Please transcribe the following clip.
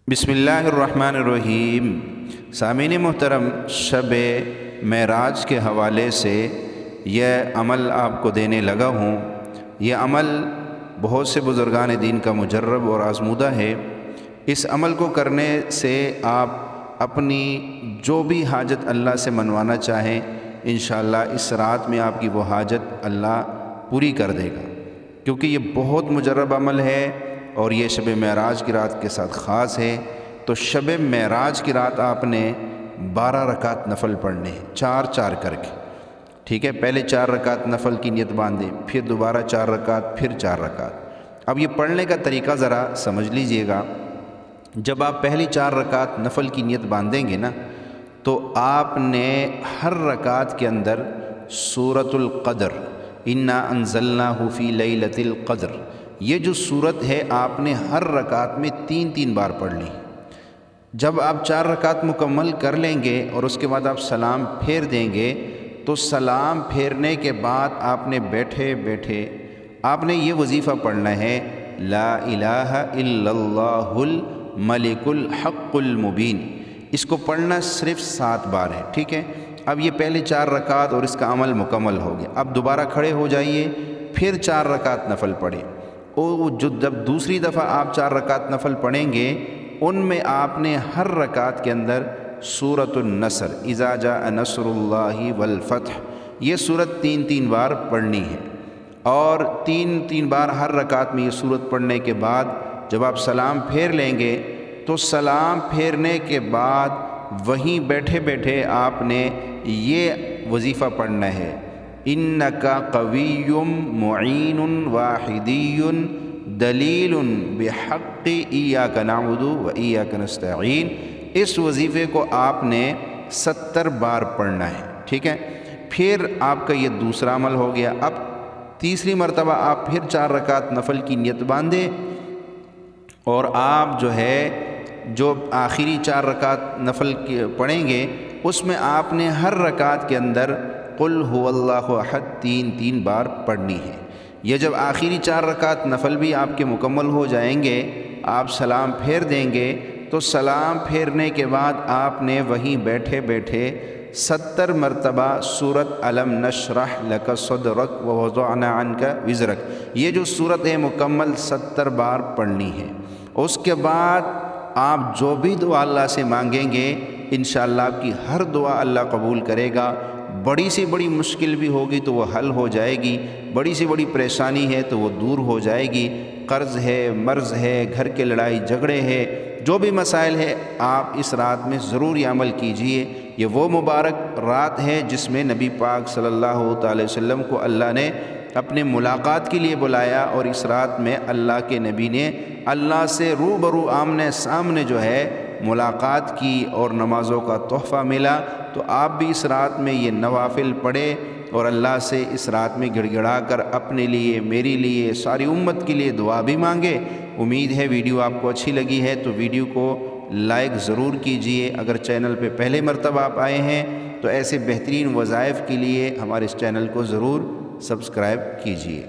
बिस्मिल्लाहिर्रहमानिर्रहीम। सामीन मोहतरम, शब मेराज के हवाले से यह अमल आपको देने लगा हूँ। यह अमल बहुत से बुज़ुर्गान दीन का मुजर्रब और आज़मूदा है। इस अमल को करने से आप अपनी जो भी हाजत अल्लाह से मनवाना चाहें, इंशाअल्लाह इस रात में आपकी वो हाजत अल्लाह पूरी कर देगा, क्योंकि ये बहुत मुजर्रब अमल है और ये शब मेराज की रात के साथ ख़ास है। तो शब मेराज की रात आपने 12 रकात नफल पढ़ने हैं, 4 करके। ठीक है, पहले 4 रकात नफल की नियत बांधें, फिर दोबारा 4 रकात, फिर 4 रकात। अब ये पढ़ने का तरीका ज़रा समझ लीजिएगा। जब आप पहली 4 रकात नफल की नियत बांधेंगे ना, तो आपने हर रकात के अंदर सूरतुल क़द्र, इन्ना अंज़लनाहु फ़ी लैलतिल क़द्र, ये जो सूरत है आपने हर रकात में 3 बार पढ़ ली। जब आप 4 रकात मुकम्मल कर लेंगे और उसके बाद आप सलाम फेर देंगे, तो सलाम फेरने के बाद आपने बैठे बैठे आपने ये वजीफ़ा पढ़ना है, ला इलाहा इल्लल्लाहुल मलिकुल हक़्क़ुल मुबीन। इसको पढ़ना सिर्फ 7 बार है। ठीक है, अब ये पहले 4 रकात और इसका अमल मुकम्मल हो गया। अब दोबारा खड़े हो जाइए, फिर 4 रकात नफल पढ़े। और जो जब दूसरी दफ़ा आप 4 रकात नफल पढ़ेंगे, उनमें आपने हर रकात के अंदर सूरतुन नसर, इज़ा जाअ नसरुल्लाहि वल फ़त्ह, ये सूरत 3 बार पढ़नी है। और 3 बार हर रकात में ये सूरत पढ़ने के बाद जब आप सलाम फेर लेंगे, तो सलाम फेरने के बाद वहीं बैठे बैठे आपने ये वजीफ़ा पढ़ना है, इन्नका कवियुम मुईनुन वाहिदियुन दलीलुन बिहक़्क़ि इय्याका नअबुदु व इय्याका नस्तईन। इस वजीफ़े को आपने 70 बार पढ़ना है। ठीक है, फिर आपका ये दूसरा अमल हो गया। अब तीसरी मरतबा आप फिर 4 रकात नफल की नियत बांधे और आप जो आखिरी 4 रकात नफल पढ़ेंगे, उसमें आपने हर रकात के अंदर कुल हुवल्लाहु अहद 3 बार पढ़नी है। यह जब आखिरी 4 रकात नफल भी आपके मुकम्मल हो जाएंगे, आप सलाम फेर देंगे, तो सलाम फेरने के बाद आपने वहीं बैठे बैठे 70 मरतबा सूरत अलम नशरह लका सदरक व वज़अना अन्का विज़रक, ये जो सूरत है मुकम्मल 70 बार पढ़नी है। उसके बाद आप जो भी दुआ अल्लाह से मांगेंगे, इंशाअल्लाह आपकी हर दुआ अल्लाह कबूल करेगा। बड़ी से बड़ी मुश्किल भी होगी तो वो हल हो जाएगी, बड़ी से बड़ी परेशानी है तो वो दूर हो जाएगी। कर्ज़ है, मर्ज़ है, घर के लड़ाई झगड़े है, जो भी मसाइल है, आप इस रात में ज़रूर ये अमल कीजिए। ये वो मुबारक रात है जिसमें नबी पाक सल्लल्लाहु अलैहि वसल्लम को अल्लाह ने अपने मुलाकात के लिए बुलाया, और इस रात में अल्लाह के नबी ने अल्लाह से रूबरू आमने सामने जो है मुलाकात की और नमाज़ों का तोहफ़ा मिला। तो आप भी इस रात में ये नवाफिल पढ़े और अल्लाह से इस रात में गिड़गिड़ा कर अपने लिए, मेरे लिए, सारी उम्मत के लिए दुआ भी मांगे। उम्मीद है वीडियो आपको अच्छी लगी है तो वीडियो को लाइक ज़रूर कीजिए। अगर चैनल पे पहले मरतबा आप आए हैं तो ऐसे बेहतरीन वज़ाइफ के लिए हमारे इस चैनल को ज़रूर सब्सक्राइब कीजिए।